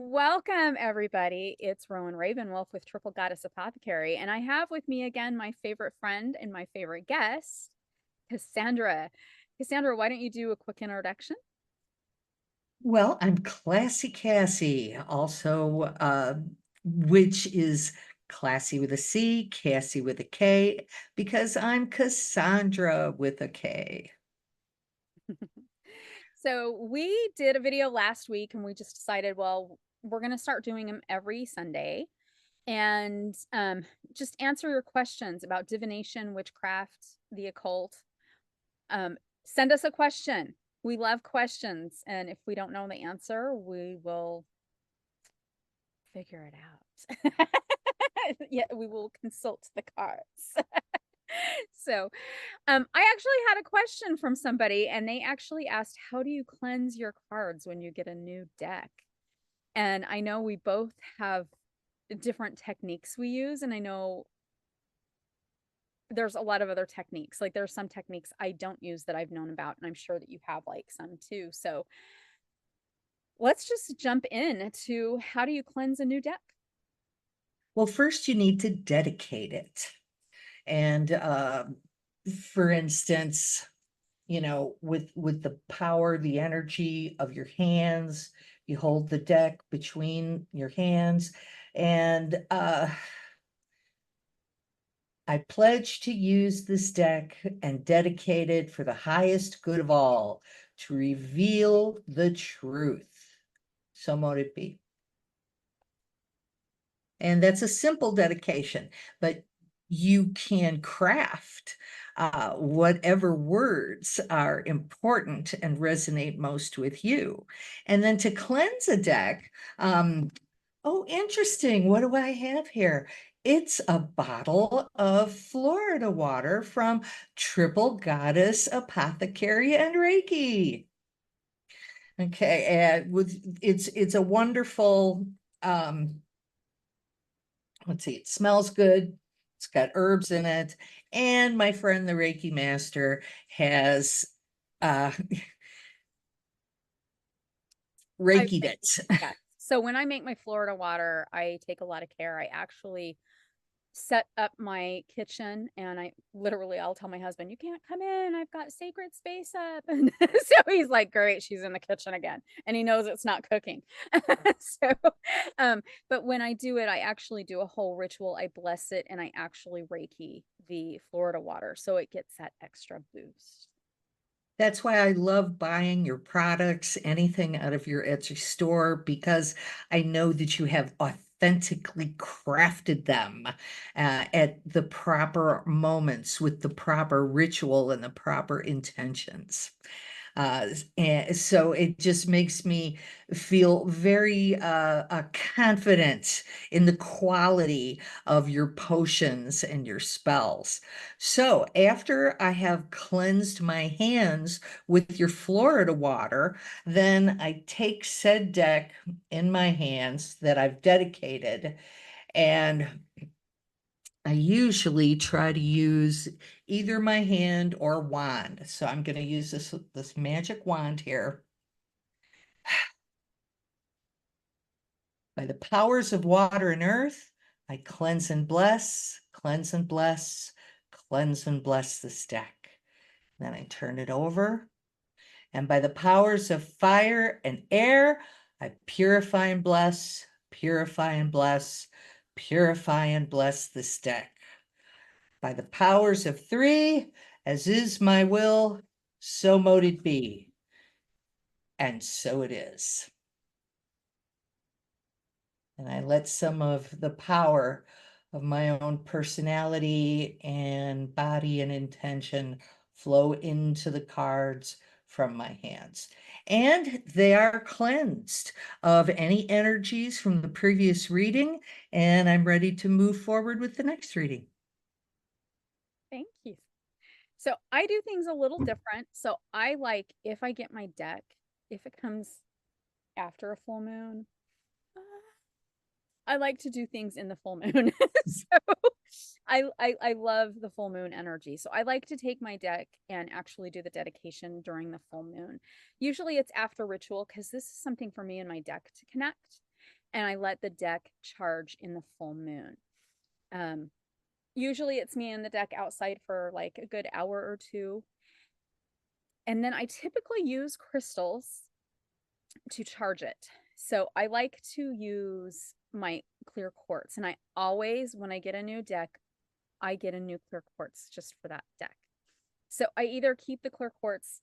Welcome, everybody. It's Rowan Ravenwolf with Triple Goddess Apothecary, and I have with me again my favorite friend and my favorite guest, Cassandra. Cassandra, why don't you do a quick introduction? Well, I'm ClassyKassy, also, which is classy with a C, Cassie with a K, because I'm Cassandra with a K. So we did a video last week, and we just decided, well, we're going to start doing them every Sunday, and just answer your questions about divination, witchcraft, the occult. Send us a question. We love questions, and if we don't know the answer, we will figure it out. Yeah, we will consult the cards. So, I actually had a question from somebody, and they actually asked, how do you cleanse your cards when you get a new deck? And I know we both have different techniques we use, and I know there's a lot of other techniques. Like there's some techniques I don't use that I've known about, and I'm sure that you have like some too. So let's just jump in to how do you cleanse a new deck? Well, first you need to dedicate it. And for instance, with the power, the energy of your hands, you hold the deck between your hands, and I pledge to use this deck and dedicate it for the highest good of all, to reveal the truth. So mote it be. And that's a simple dedication, but you can craft whatever words are important and resonate most with you. And then to cleanse a deck, oh, interesting. What do I have here? It's a bottle of Florida water from Triple Goddess Apothecary and Reiki. Okay, and it's a wonderful let's see, it smells good. It's got herbs in it. And my friend, the Reiki master, has uh I Reiki'd it. Yeah. So when I make my Florida water, I take a lot of care. I actually set up my kitchen, and I'll tell my husband, you can't come in. I've got sacred space up. And so he's like, great, she's in the kitchen again. And he knows it's not cooking. So but when I do it, I actually do a whole ritual. I bless it and I actually Reiki the Florida water so it gets that extra boost. That's why I love buying your products, anything out of your Etsy store, because I know that you have authentically crafted them at the proper moments with the proper ritual and the proper intentions. And so it just makes me feel very confident in the quality of your potions and your spells. So after I have cleansed my hands with your Florida water, then I take said deck in my hands that I've dedicated, and I usually try to use either my hand or wand. So I'm going to use this magic wand here. By the powers of water and earth, I cleanse and bless, cleanse and bless, cleanse and bless this deck. Then I turn it over. And by the powers of fire and air, I purify and bless, purify and bless, purify and bless this deck. By the powers of three, as is my will, so mote it be. And so it is. And I let some of the power of my own personality and body and intention flow into the cards from my hands. And they are cleansed of any energies from the previous reading, and I'm ready to move forward with the next reading. Thank you. So I do things a little different. So I like, if I get my deck, if it comes after a full moon, uh, I like to do things in the full moon. So I love the full moon energy. So I like to take my deck and actually do the dedication during the full moon. Usually it's after ritual because this is something for me and my deck to connect. and I let the deck charge in the full moon. Usually it's me and the deck outside for like a good hour or two. And then I typically use crystals to charge it. So I like to use my clear quartz. And I always, when I get a new deck, I get a new clear quartz just for that deck. So I either keep the clear quartz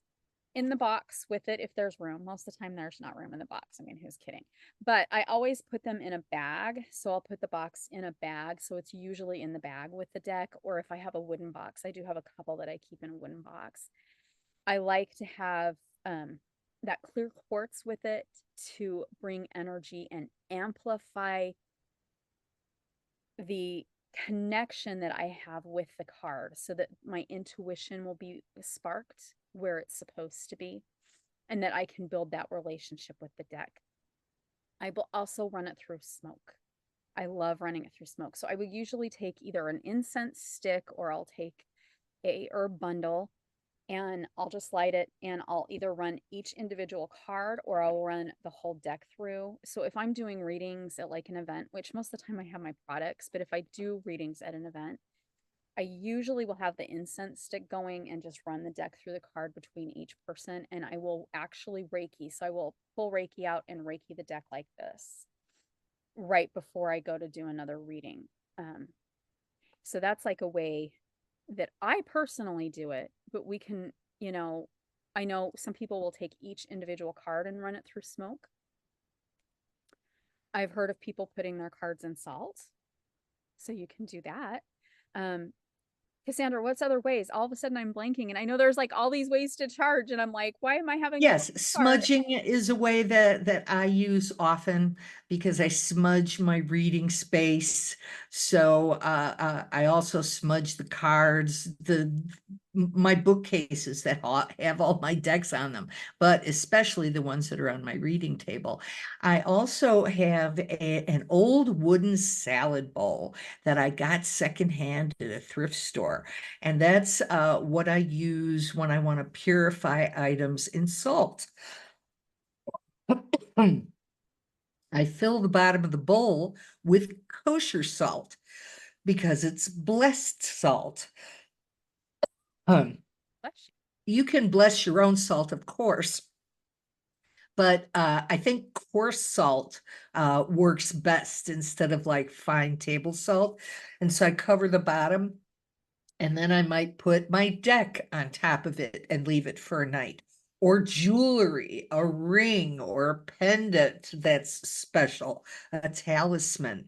in the box with it if there's room. Most of the time there's not room in the box. I mean, who's kidding? But I always put them in a bag. So I'll put the box in a bag. So it's usually in the bag with the deck. Or if I have a wooden box, I do have a couple that I keep in a wooden box. I like to have that clear quartz with it to bring energy and amplify the connection that I have with the card so that my intuition will be sparked where it's supposed to be and that I can build that relationship with the deck. I will also run it through smoke. I love running it through smoke. So I would usually take either an incense stick or I'll take a herb bundle and I'll just light it and I'll either run each individual card or I'll run the whole deck through. So if I'm doing readings at like an event, which most of the time I have my products, but if I do readings at an event, I usually will have the incense stick going and just run the deck through the card between each person. And I will actually Reiki. So I will pull Reiki out and Reiki the deck like this right before I go to do another reading. So that's like a way that I personally do it, but we can, I know some people will take each individual card and run it through smoke. I've heard of people putting their cards in salt, so you can do that. Cassandra, what's other ways? All of a sudden I'm blanking, and I know there's like all these ways to charge, and I'm like, why am I having Yes, card? smudging is a way that I use often because I smudge my reading space. So I also smudge the cards, my bookcases that have all my decks on them, but especially the ones that are on my reading table. I also have an old wooden salad bowl that I got secondhand at a thrift store. And that's what I use when I want to purify items in salt. I fill the bottom of the bowl with kosher salt because it's blessed salt. You can bless your own salt, of course, but I think coarse salt works best instead of like fine table salt. And so I cover the bottom and then I might put my deck on top of it and leave it for a night. Or jewelry, a ring or a pendant that's special, a talisman.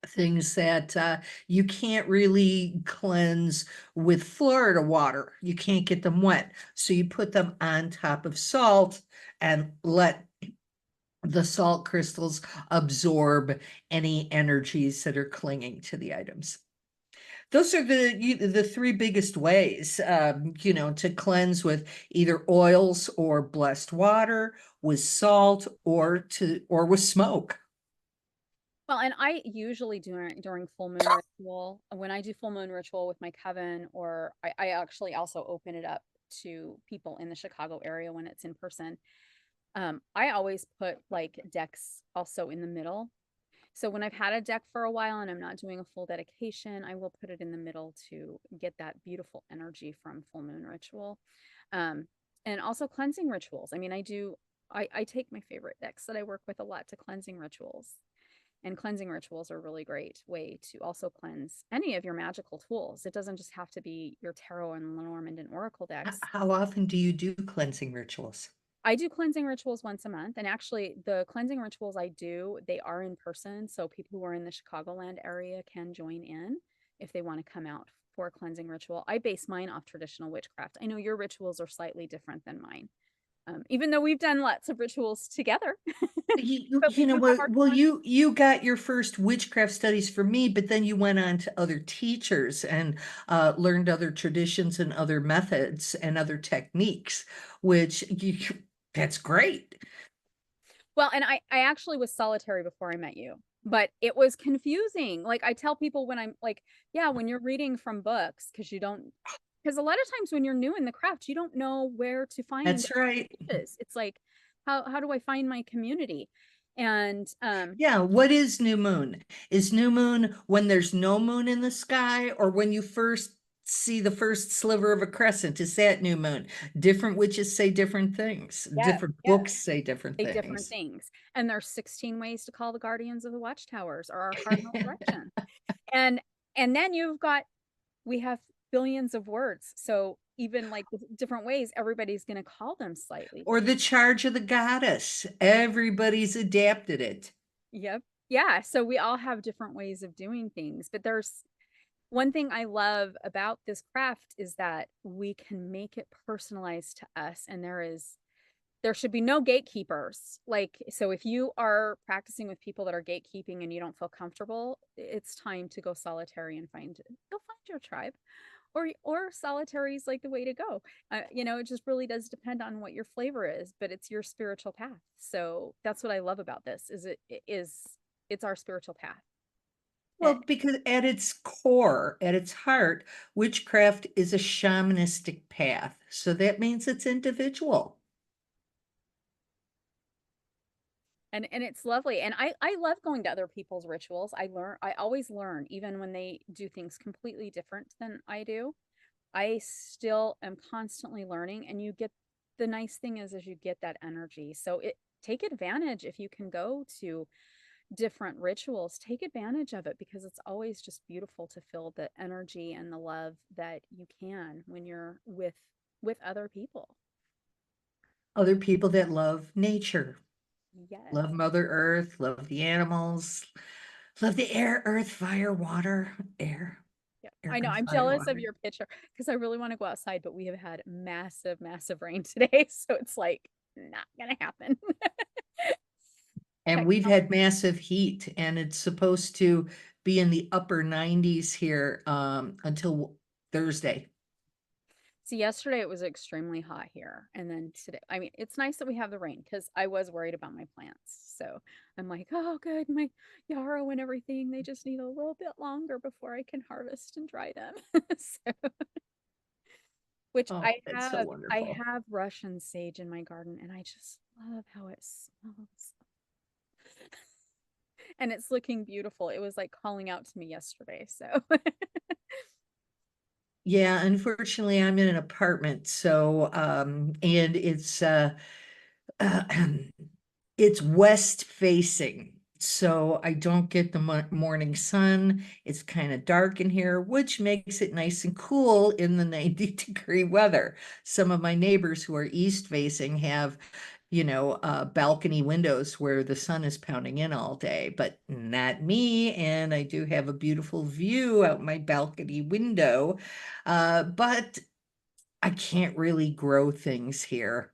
Things that you can't really cleanse with Florida water. You can't get them wet. So you put them on top of salt and let the salt crystals absorb any energies that are clinging to the items. Those are the three biggest ways, to cleanse with either oils or blessed water, with salt, or with smoke. Well, and I usually during full moon ritual, when I do full moon ritual with my coven, or I actually also open it up to people in the Chicago area when it's in person. I always put like decks also in the middle. So when I've had a deck for a while and I'm not doing a full dedication, I will put it in the middle to get that beautiful energy from full moon ritual. And also cleansing rituals. I mean, I take my favorite decks that I work with a lot to cleansing rituals. And cleansing rituals are a really great way to also cleanse any of your magical tools. It doesn't just have to be your tarot and Lenormand and Oracle decks. How often do you do cleansing rituals? I do cleansing rituals once a month. And actually, the cleansing rituals I do, they are in person. So people who are in the Chicagoland area can join in if they want to come out for a cleansing ritual. I base mine off traditional witchcraft. I know your rituals are slightly different than mine. Even though we've done lots of rituals together. But we You know do have what? our Well, you got your first witchcraft studies from me, but then you went on to other teachers and learned other traditions and other methods and other techniques, which that's great. Well, and I actually was solitary before I met you, but it was confusing. Like I tell people when I'm like, yeah, when you're reading from books, because a lot of times when you're new in the craft, you don't know where to find That's right. niches. It's like, how do I find my community? And Yeah, what is new moon? Is new moon when there's no moon in the sky, or when you first see the first sliver of a crescent? Is that new moon? Different witches say different things. yeah, Different yeah, books say different say different things. things. And there's 16 ways to call the guardians of the watchtowers or our cardinal direction. And then we have billions of words. So even like with different ways, everybody's going to call them slightly Or different. the charge of the goddess. Everybody's adapted it. Yep. Yeah. So we all have different ways of doing things. But there's one thing I love about this craft is that we can make it personalized to us. And there should be no gatekeepers. Like, so if you are practicing with people that are gatekeeping and you don't feel comfortable, it's time to go solitary and you'll find your tribe. Or solitary is like the way to go. It just really does depend on what your flavor is, but it's your spiritual path. So that's what I love about this it's our spiritual path. Well, because at its core, at its heart, witchcraft is a shamanistic path. So that means it's individual. And it's lovely. And I love going to other people's rituals. I always learn, even when they do things completely different than I do. I still am constantly learning, and the nice thing is you get that energy. So it take advantage if you can go to different rituals, take advantage of it, because it's always just beautiful to feel the energy and the love that you can when you're with other people. Other people that love nature, Yes. love Mother Earth, love the animals, love the air, earth, fire, water, Yeah, air, I know. earth, I'm fire, jealous of water. your picture because I really want to go outside, but we have had massive, massive rain today. So it's like not gonna happen. And we've Technology. had massive heat, and it's supposed to be in the upper 90s here until Thursday. So yesterday it was extremely hot here. And then today, I mean, it's nice that we have the rain because I was worried about my plants. So I'm like, oh, good, my yarrow and everything, they just need a little bit longer before I can harvest and dry them. So, which Oh, that's so I wonderful. have Russian sage in my garden, and I just love how it smells. And it's looking beautiful. It was like calling out to me yesterday. So Yeah, unfortunately, I'm in an apartment, so and uh it's west facing, so I don't get the morning sun. It's kind of dark in here, which makes it nice and cool in the 90-degree weather. Some of my neighbors who are east facing have, balcony windows where the sun is pounding in all day, but not me. And I do have a beautiful view out my balcony window, but I can't really grow things here.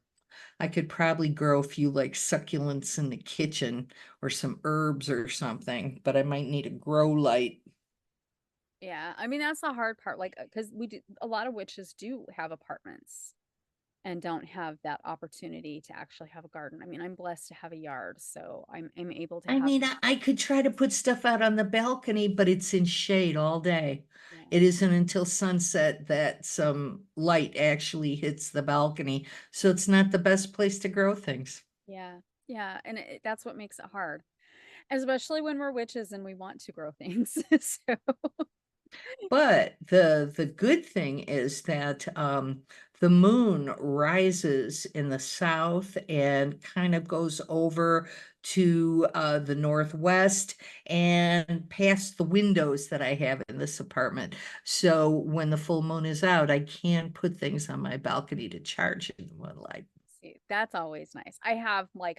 I could probably grow a few like succulents in the kitchen or some herbs or something, but I might need a grow light. yeah, I mean that's the hard part. Like, because we do a lot of witches do have apartments and don't have that opportunity to actually have a garden. I mean, I'm blessed to have a yard, so I'm able to I have. mean, I could try to put stuff out on the balcony, but it's in shade all day. Yeah, It isn't until sunset that some light actually hits the balcony. So it's not the best place to grow things. yeah, yeah, and that's what makes it hard, especially when we're witches and we want to grow things. So But the good thing is that the moon rises in the south and kind of goes over to the northwest and past the windows that I have in this apartment. So when the full moon is out, I can put things on my balcony to charge in the moonlight. see, that's always nice. I have my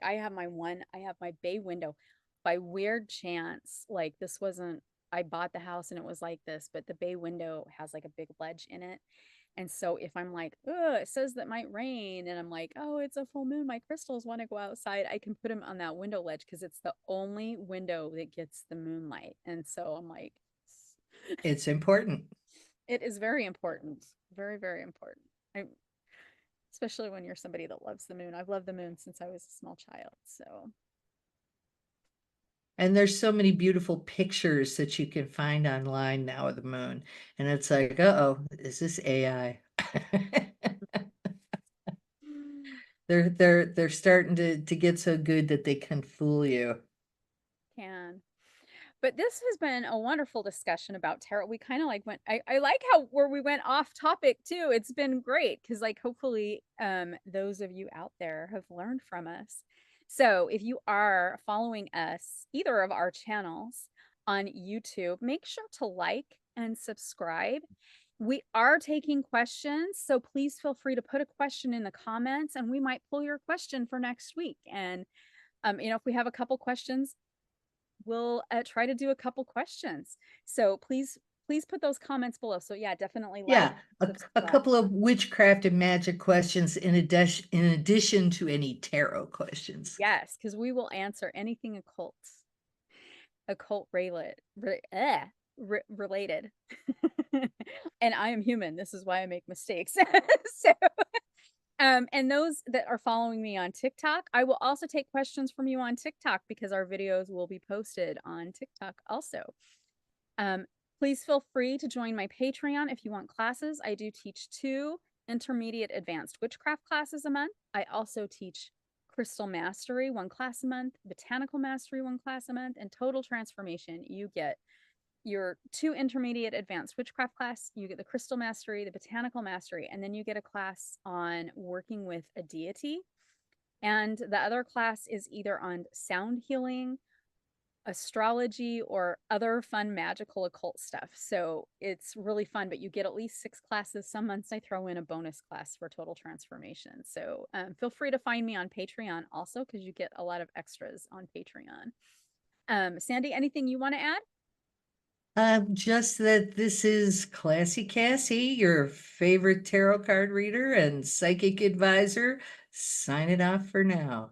bay window. By weird chance, like this wasn't, I bought the house and it was like this, but the bay window has like a big ledge in it. And so if I'm like, oh, it says that might rain, and I'm like, oh, it's a full moon, my crystals want to go outside, I can put them on that window ledge because it's the only window that gets the moonlight. And so I'm like, It's important. it is very important. Very, very important. I, especially when you're somebody that loves the moon. I've loved the moon since I was a small child. So And there's so many beautiful pictures that you can find online now of the moon. And it's like, uh-oh, is this AI? They're starting to get so good that they can fool you. Can. But this has been a wonderful discussion about tarot. We kind of like went, I like how where we went off topic too. It's been great because like hopefully those of you out there have learned from us. So if you are following us, either of our channels on YouTube, make sure to like and subscribe. We are taking questions, so please feel free to put a question in the comments and we might pull your question for next week. And if we have a couple questions, we'll try to do a couple questions. So please put those comments below. So yeah, definitely like, Yeah, a subscribe. couple of witchcraft and magic questions in addition to any tarot questions. Yes, because we will answer anything occult related. And I am human. This is why I make mistakes. So and those that are following me on TikTok, I will also take questions from you on TikTok because our videos will be posted on TikTok also. Um, please feel free to join my Patreon if you want classes. I do teach 2 intermediate advanced witchcraft classes a month. I also teach crystal mastery 1 class a month, botanical mastery 1 class a month, and total transformation. You get your 2 intermediate advanced witchcraft class, you get the crystal mastery, the botanical mastery, and then you get a class on working with a deity. And the other class is either on sound healing, astrology, or other fun magical occult stuff. So it's really fun, but you get at least 6 classes. Some months I throw in a bonus class for total transformation. So feel free to find me on Patreon also because you get a lot of extras on Patreon. Sandy, anything you want to add? Just that this is Classy Cassie, your favorite tarot card reader and psychic advisor, signing off for now.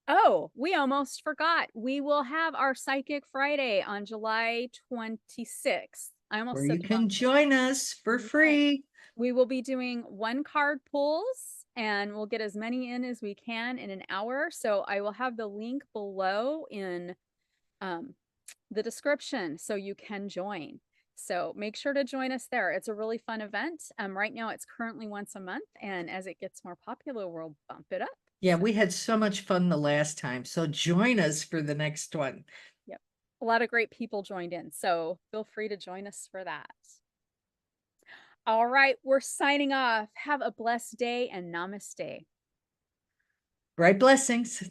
Oh, we almost forgot. We will have our Psychic Friday on July 26th. I Where almost said you the wrong can thing. join us for Yes. free. We will be doing 1 card pulls and we'll get as many in as we can in an hour. So I will have the link below in um, the description so you can join. So make sure to join us there. It's a really fun event. Right now it's currently once a month, and as it gets more popular, we'll bump it up. Yeah, So we had so much fun the last time, so join us for the next one. yep. A lot of great people joined in, so feel free to join us for that. All right, we're signing off. Have a blessed day and namaste. Bright blessings.